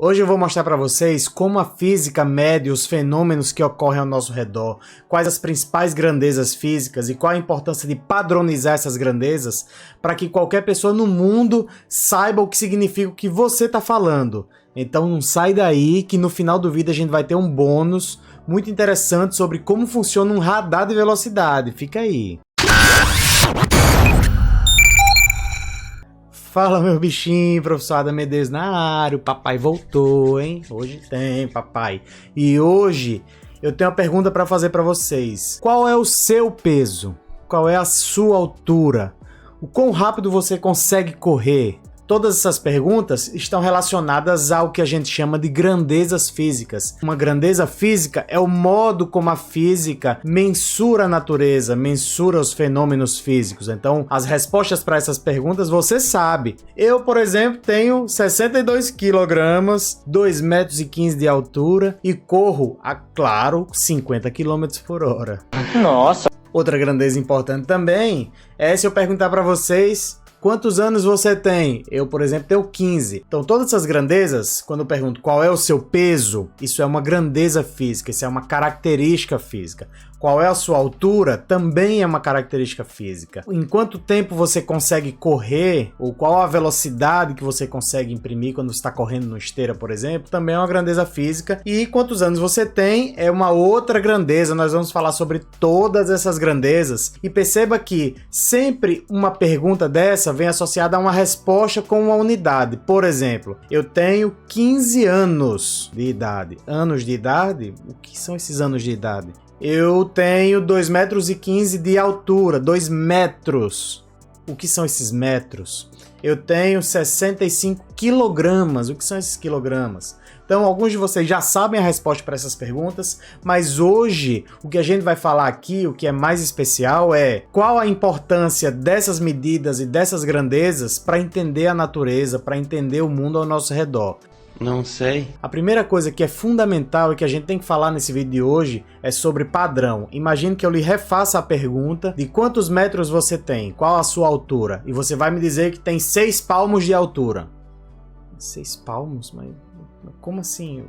Hoje eu vou mostrar para vocês como a física mede os fenômenos que ocorrem ao nosso redor, quais as principais grandezas físicas e qual a importância de padronizar essas grandezas para que qualquer pessoa no mundo saiba o que significa o que você está falando. Então não sai daí que no final do vídeo a gente vai ter um bônus muito interessante sobre como funciona um radar de velocidade. Fica aí. Fala, meu bichinho, professor Adam Medeiros na área, o papai voltou, hein? Hoje tem, papai. E hoje eu tenho uma pergunta para fazer para vocês. Qual é o seu peso? Qual é a sua altura? O quão rápido você consegue correr? Todas essas perguntas estão relacionadas ao que a gente chama de grandezas físicas. Uma grandeza física é o modo como a física mensura a natureza, mensura os fenômenos físicos. Então, as respostas para essas perguntas você sabe. Eu, por exemplo, tenho 62 quilogramas, 2,15 metros de altura e corro, claro, 50 km por hora. Nossa! Outra grandeza importante também é se eu perguntar para vocês: quantos anos você tem? Eu, por exemplo, tenho 15. Então, todas essas grandezas, quando eu pergunto qual é o seu peso, isso é uma grandeza física, isso é uma característica física. Qual é a sua altura? Também é uma característica física. Em quanto tempo você consegue correr, ou qual a velocidade que você consegue imprimir quando você está correndo no esteira, por exemplo, também é uma grandeza física. E quantos anos você tem é uma outra grandeza. Nós vamos falar sobre todas essas grandezas. E perceba que sempre uma pergunta dessa vem associada a uma resposta com uma unidade. Por exemplo, eu tenho 15 anos de idade. Anos de idade? O que são esses anos de idade? Eu tenho 2,15 metros de altura, 2 metros. O que são esses metros? Eu tenho 65 quilogramas. O que são esses quilogramas? Então, alguns de vocês já sabem a resposta para essas perguntas, mas hoje o que a gente vai falar aqui, o que é mais especial é qual a importância dessas medidas e dessas grandezas para entender a natureza, para entender o mundo ao nosso redor. Não sei. A primeira coisa que é fundamental e que a gente tem que falar nesse vídeo de hoje é sobre padrão. Imagine que eu lhe refaça a pergunta de quantos metros você tem, qual a sua altura, e você vai me dizer que tem 6 palmos de altura. 6 palmos? Mas como assim?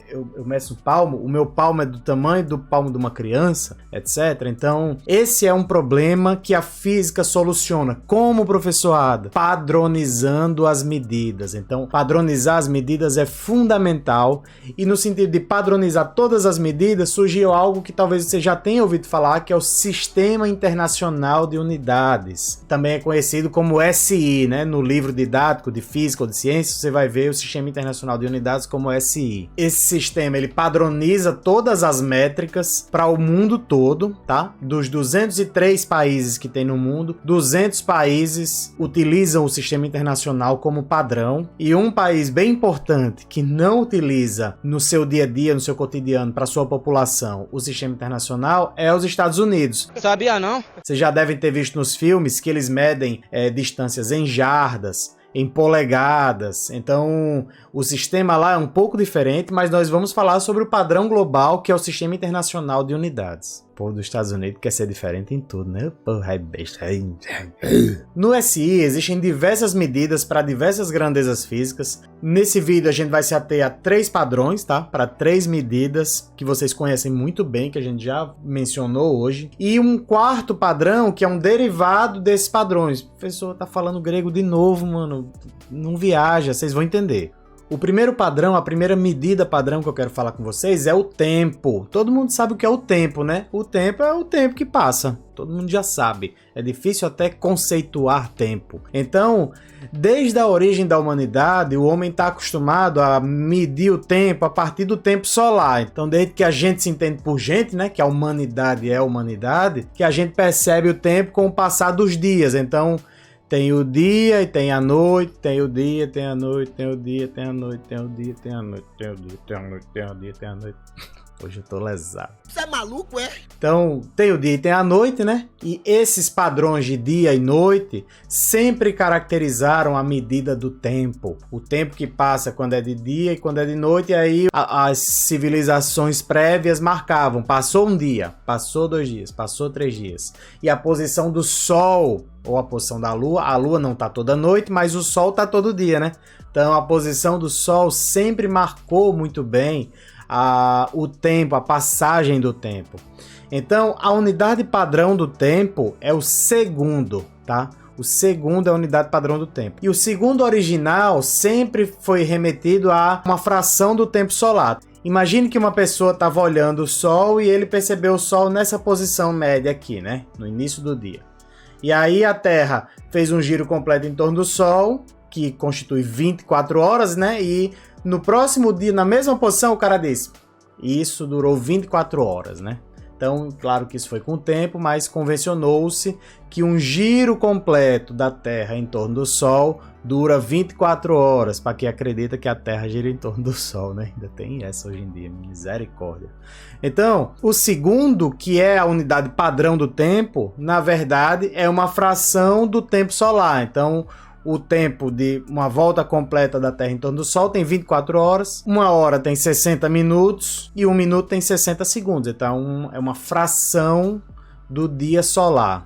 Eu meço o palmo, o meu palmo é do tamanho do palmo de uma criança, etc. Então, esse é um problema que a física soluciona. Como, professor Ada? Padronizando as medidas. Então, padronizar as medidas é fundamental, e no sentido de padronizar todas as medidas, surgiu algo que talvez você já tenha ouvido falar, que é o Sistema Internacional de Unidades. Também é conhecido como SI, né? No livro didático de física ou de ciência, você vai ver o Sistema Internacional de Unidades como SI. Esse sistema, ele padroniza todas as métricas para o mundo todo, tá? Dos 203 países que tem no mundo, 200 países utilizam o sistema internacional como padrão, e um país bem importante que não utiliza no seu dia a dia, no seu cotidiano, para sua população, o sistema internacional é os Estados Unidos. Sabia não? Vocês já devem ter visto nos filmes que eles medem distâncias em jardas, em polegadas. Então o sistema lá é um pouco diferente, mas nós vamos falar sobre o padrão global, que é o Sistema Internacional de Unidades. O povo dos Estados Unidos quer ser diferente em tudo, né? Porra, é besta. No SI existem diversas medidas para diversas grandezas físicas. Nesse vídeo a gente vai se ater a 3 padrões, tá? Para 3 medidas que vocês conhecem muito bem, que a gente já mencionou hoje. E um quarto padrão, que é um derivado desses padrões. O professor tá falando grego de novo, mano. Não viaja, vocês vão entender. O primeiro padrão, a primeira medida padrão que eu quero falar com vocês é o tempo. Todo mundo sabe o que é o tempo, né? O tempo é o tempo que passa. Todo mundo já sabe. É difícil até conceituar tempo. Então, desde a origem da humanidade, o homem está acostumado a medir o tempo a partir do tempo solar. Então, desde que a gente se entende por gente, né? Que a humanidade é a humanidade, que a gente percebe o tempo com o passar dos dias. Então, tem o dia e tem a noite, tem o dia, tem a noite, tem o dia, tem a noite, tem o dia, tem a noite, tem o dia, tem a noite, tem o dia, tem a noite. Hoje eu tô lesado. Você é maluco, é? Então, tem o dia e tem a noite, né? E esses padrões de dia e noite sempre caracterizaram a medida do tempo. O tempo que passa quando é de dia e quando é de noite, e aí as civilizações prévias marcavam. Passou um dia, passou 2 dias, passou 3 dias. E a posição do Sol, ou a posição da Lua, a Lua não tá toda noite, mas o Sol tá todo dia, né? Então, a posição do Sol sempre marcou muito bem o tempo, a passagem do tempo. Então, a unidade padrão do tempo é o segundo, tá? O segundo é a unidade padrão do tempo. E o segundo original sempre foi remetido a uma fração do tempo solar. Imagine que uma pessoa estava olhando o Sol e ele percebeu o Sol nessa posição média aqui, né? No início do dia. E aí a Terra fez um giro completo em torno do Sol, que constitui 24 horas, né? E no próximo dia, na mesma posição, o cara disse: isso durou 24 horas, né? Então, claro que isso foi com o tempo, mas convencionou-se que um giro completo da Terra em torno do Sol dura 24 horas, para quem acredita que a Terra gira em torno do Sol, né? Ainda tem essa hoje em dia, misericórdia. Então, o segundo, que é a unidade padrão do tempo, na verdade, é uma fração do tempo solar. Então, o tempo de uma volta completa da Terra em torno do Sol tem 24 horas, 1 hora tem 60 minutos e 1 minuto tem 60 segundos. Então é uma fração do dia solar.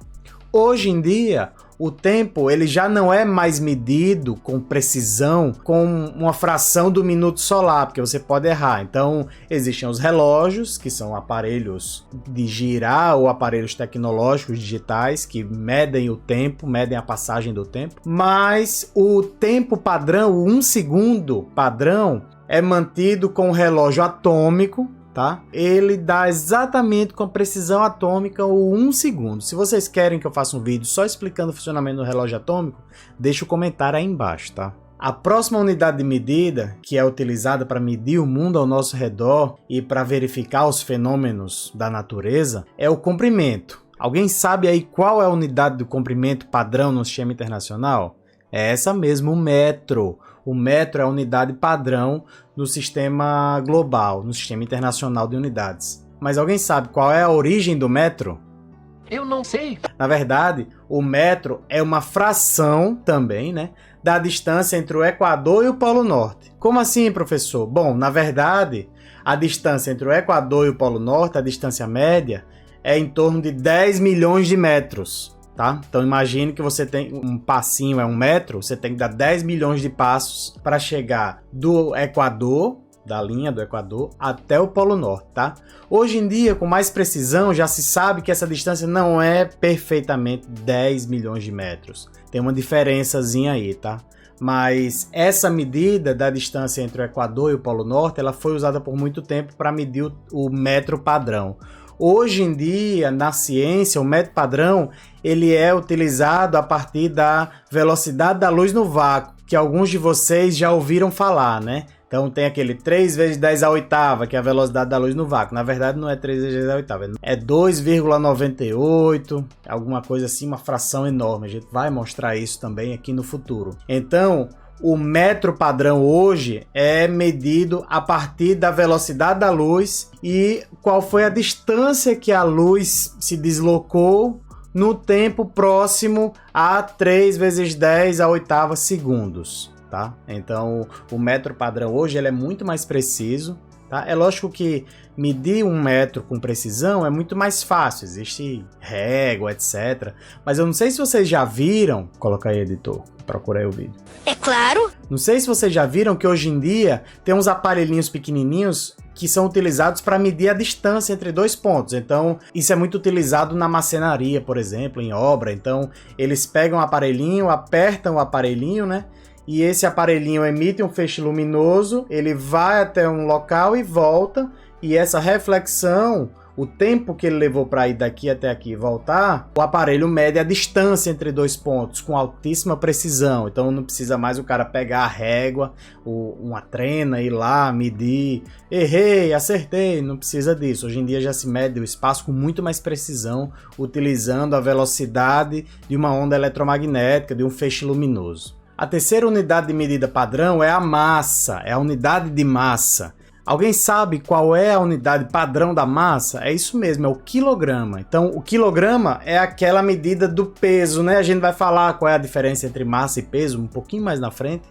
Hoje em dia, o tempo ele já não é mais medido com precisão com uma fração do minuto solar, porque você pode errar. Então, existem os relógios, que são aparelhos de girar ou aparelhos tecnológicos digitais que medem o tempo, medem a passagem do tempo. Mas o tempo padrão, o 1 segundo padrão, é mantido com o relógio atômico, tá? Ele dá exatamente com precisão atômica o 1 segundo. Se vocês querem que eu faça um vídeo só explicando o funcionamento do relógio atômico, deixa o comentário aí embaixo, tá? A próxima unidade de medida, que é utilizada para medir o mundo ao nosso redor e para verificar os fenômenos da natureza, é o comprimento. Alguém sabe aí qual é a unidade do comprimento padrão no sistema internacional? É essa mesmo, o metro. O metro é a unidade padrão no sistema global, no sistema internacional de unidades. Mas alguém sabe qual é a origem do metro? Eu não sei. Na verdade, o metro é uma fração também, né, da distância entre o Equador e o Polo Norte. Como assim, professor? Bom, na verdade, a distância entre o Equador e o Polo Norte, a distância média, é em torno de 10 milhões de metros. Tá? Então imagine que você tem um passinho, é 1 metro, você tem que dar 10 milhões de passos para chegar do Equador, da linha do Equador, até o Polo Norte, tá? Hoje em dia, com mais precisão, já se sabe que essa distância não é perfeitamente 10 milhões de metros. Tem uma diferençazinha aí, tá? Mas essa medida da distância entre o Equador e o Polo Norte, ela foi usada por muito tempo para medir o metro padrão. Hoje em dia, na ciência, o metro padrão ele é utilizado a partir da velocidade da luz no vácuo, que alguns de vocês já ouviram falar, né? Então tem aquele 3 vezes 10 à oitava, que é a velocidade da luz no vácuo. Na verdade não é 3 vezes 10 à oitava, é 2,98, alguma coisa assim, uma fração enorme. A gente vai mostrar isso também aqui no futuro. Então, o metro padrão hoje é medido a partir da velocidade da luz e qual foi a distância que a luz se deslocou no tempo próximo a 3 vezes 10 à oitava segundos, tá? Então, o metro padrão hoje ele é muito mais preciso, tá? É lógico que medir 1 metro com precisão é muito mais fácil, existe régua, etc. Mas eu não sei se vocês já viram, coloca aí, editor, procura aí o vídeo. É claro! Não sei se vocês já viram que hoje em dia tem uns aparelhinhos pequenininhos que são utilizados para medir a distância entre 2 pontos. Então, isso é muito utilizado na marcenaria, por exemplo, em obra. Então, eles pegam o aparelhinho, apertam o aparelhinho, né? E esse aparelhinho emite um feixe luminoso, ele vai até um local e volta, e essa reflexão, o tempo que ele levou para ir daqui até aqui e voltar, o aparelho mede a distância entre 2 pontos com altíssima precisão. Então não precisa mais o cara pegar a régua, uma trena, ir lá, medir, errei, acertei, não precisa disso. Hoje em dia já se mede o espaço com muito mais precisão, utilizando a velocidade de uma onda eletromagnética, de um feixe luminoso. A terceira unidade de medida padrão é a massa, é a unidade de massa. Alguém sabe qual é a unidade padrão da massa? É isso mesmo, é o quilograma. Então, o quilograma é aquela medida do peso, né? A gente vai falar qual é a diferença entre massa e peso um pouquinho mais na frente,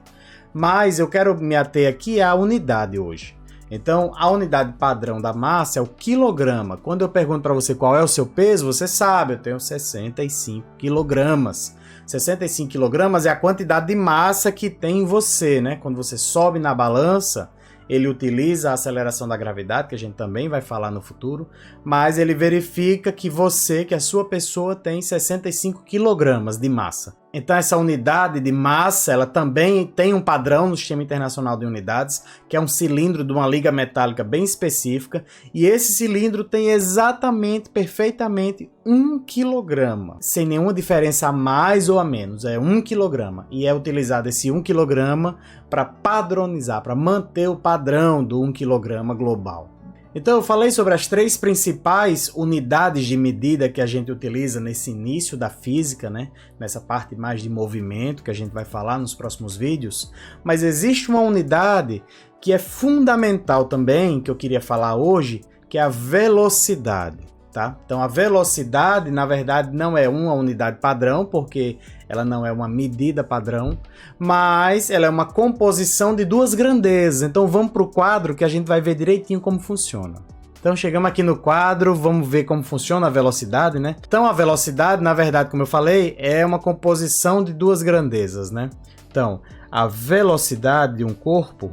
mas eu quero me ater aqui à unidade hoje. Então, a unidade padrão da massa é o quilograma. Quando eu pergunto para você qual é o seu peso, você sabe, eu tenho 65 quilogramas. 65 quilogramas é a quantidade de massa que tem em você, né? Quando você sobe na balança, ele utiliza a aceleração da gravidade, que a gente também vai falar no futuro, mas ele verifica que a sua pessoa tem 65 quilogramas de massa. Então essa unidade de massa, ela também tem um padrão no Sistema Internacional de Unidades, que é um cilindro de uma liga metálica bem específica, e esse cilindro tem exatamente, perfeitamente 1 quilograma, sem nenhuma diferença a mais ou a menos, é 1 quilograma, e é utilizado esse 1 quilograma para padronizar, para manter o padrão do 1 quilograma global. Então eu falei sobre as 3 principais unidades de medida que a gente utiliza nesse início da física, né? Nessa parte mais de movimento que a gente vai falar nos próximos vídeos, mas existe uma unidade que é fundamental também, que eu queria falar hoje, que é a velocidade. Tá? Então a velocidade, na verdade, não é uma unidade padrão, porque ela não é uma medida padrão, mas ela é uma composição de 2 grandezas. Então vamos para o quadro que a gente vai ver direitinho como funciona. Então chegamos aqui no quadro, vamos ver como funciona a velocidade, né? Então a velocidade, na verdade, como eu falei, é uma composição de 2 grandezas, né? Então a velocidade de um corpo...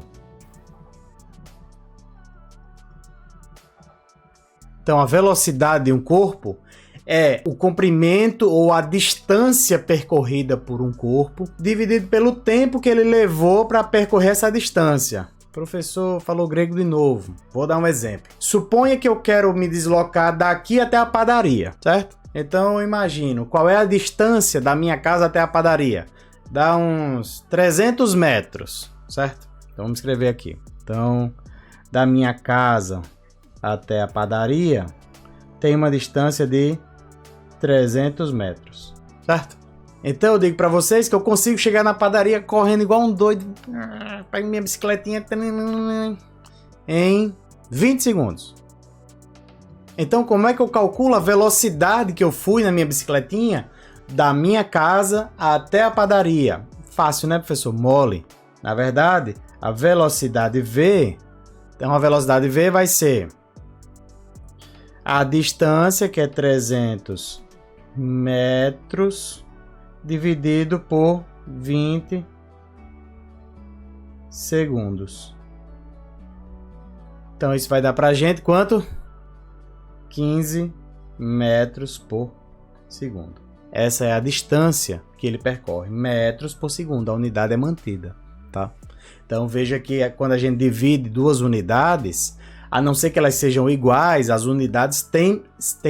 Então, a velocidade de um corpo é o comprimento ou a distância percorrida por um corpo dividido pelo tempo que ele levou para percorrer essa distância. O professor falou grego de novo. Vou dar um exemplo. Suponha que eu quero me deslocar daqui até a padaria, certo? Então, eu imagino qual é a distância da minha casa até a padaria. Dá uns 300 metros, certo? Então, vamos escrever aqui. Então, da minha casa até a padaria, tem uma distância de 300 metros, certo? Então eu digo para vocês que eu consigo chegar na padaria correndo igual um doido, pego minha bicicletinha em 20 segundos. Então como é que eu calculo a velocidade que eu fui na minha bicicletinha da minha casa até a padaria? Fácil, né, professor? Mole. Na verdade, a velocidade V, então a velocidade V vai ser a distância, que é 300 metros, dividido por 20 segundos. Então isso vai dar pra gente quanto? 15 metros por segundo. Essa é a distância que ele percorre, metros por segundo, a unidade é mantida, tá? Então veja que quando a gente divide 2 unidades, a não ser que elas sejam iguais, as unidades têm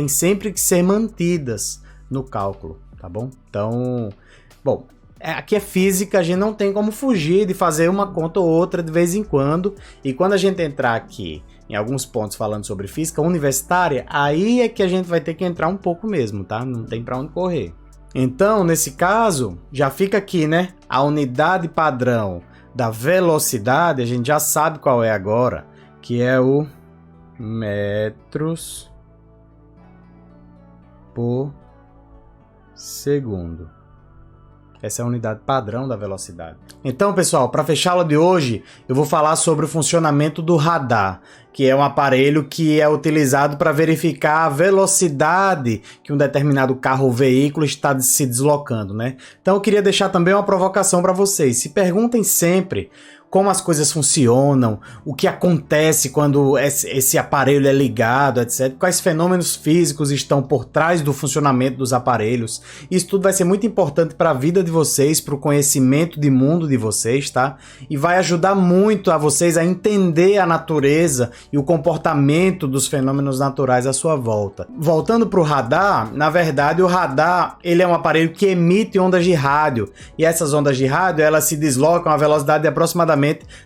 sempre que ser mantidas no cálculo, tá bom? Então, bom, aqui é física, a gente não tem como fugir de fazer uma conta ou outra de vez em quando, e quando a gente entrar aqui em alguns pontos falando sobre física universitária, aí é que a gente vai ter que entrar um pouco mesmo, tá? Não tem para onde correr. Então, nesse caso, já fica aqui, né? A unidade padrão da velocidade, a gente já sabe qual é agora, que é o metros por segundo. Essa é a unidade padrão da velocidade. Então, pessoal, para fechar a aula de hoje, eu vou falar sobre o funcionamento do radar, que é um aparelho que é utilizado para verificar a velocidade que um determinado carro ou veículo está se deslocando, né? Então, eu queria deixar também uma provocação para vocês. Se perguntem sempre como as coisas funcionam, o que acontece quando esse aparelho é ligado, etc. Quais fenômenos físicos estão por trás do funcionamento dos aparelhos. Isso tudo vai ser muito importante para a vida de vocês, para o conhecimento de mundo de vocês, tá? E vai ajudar muito a vocês a entender a natureza e o comportamento dos fenômenos naturais à sua volta. Voltando para o radar, na verdade o radar ele é um aparelho que emite ondas de rádio, e essas ondas de rádio elas se deslocam a velocidade de aproximadamente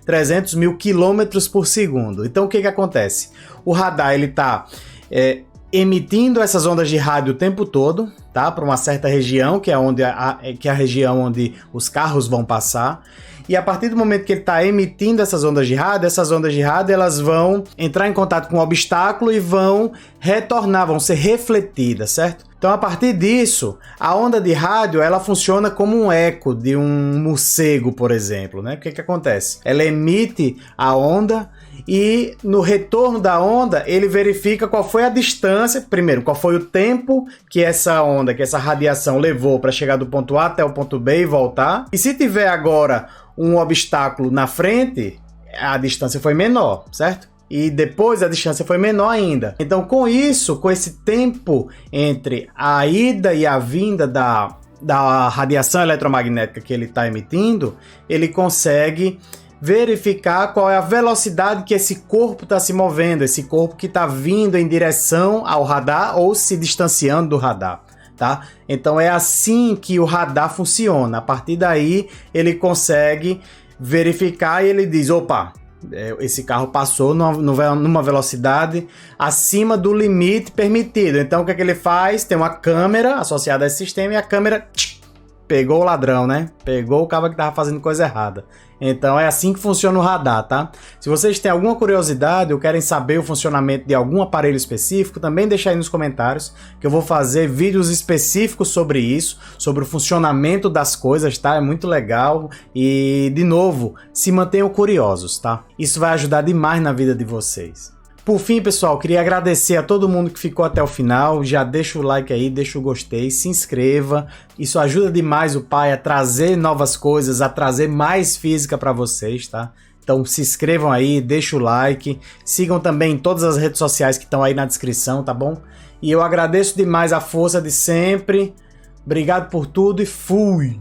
300 mil quilômetros por segundo. Então o que acontece? O radar ele está emitindo essas ondas de rádio o tempo todo, tá? Para uma certa região, que é a região onde os carros vão passar. e a partir do momento que ele está emitindo essas ondas de rádio, elas vão entrar em contato com o obstáculo e vão retornar, vão ser refletidas, certo? Então, a partir disso, a onda de rádio, ela funciona como um eco de um morcego, por exemplo, né? O que acontece? Ela emite a onda e no retorno da onda, ele verifica qual foi a distância, primeiro, qual foi o tempo que essa onda, que essa radiação levou para chegar do ponto A até o ponto B e voltar. E se tiver agora um obstáculo na frente, a distância foi menor, certo? E depois a distância foi menor ainda. Então, com isso, com esse tempo entre a ida e a vinda da radiação eletromagnética que ele está emitindo, ele consegue verificar qual é a velocidade que esse corpo está se movendo, esse corpo que está vindo em direção ao radar ou se distanciando do radar, tá? Então é assim que o radar funciona. A partir daí ele consegue verificar e ele diz, opa, esse carro passou numa velocidade acima do limite permitido. Então o que é que ele faz? Tem uma câmera associada a esse sistema e a câmera pegou o ladrão, né? Pegou o cara que estava fazendo coisa errada. Então é assim que funciona o radar, tá? Se vocês têm alguma curiosidade ou querem saber o funcionamento de algum aparelho específico, também deixa aí nos comentários que eu vou fazer vídeos específicos sobre isso, sobre o funcionamento das coisas, tá? É muito legal e, de novo, se mantenham curiosos, tá? Isso vai ajudar demais na vida de vocês. Por fim, pessoal, queria agradecer a todo mundo que ficou até o final. Já deixa o like aí, deixa o gostei, se inscreva. Isso ajuda demais o pai a trazer novas coisas, a trazer mais física para vocês, tá? Então se inscrevam aí, deixa o like. Sigam também em todas as redes sociais que estão aí na descrição, tá bom? E eu agradeço demais a força de sempre. Obrigado por tudo e fui!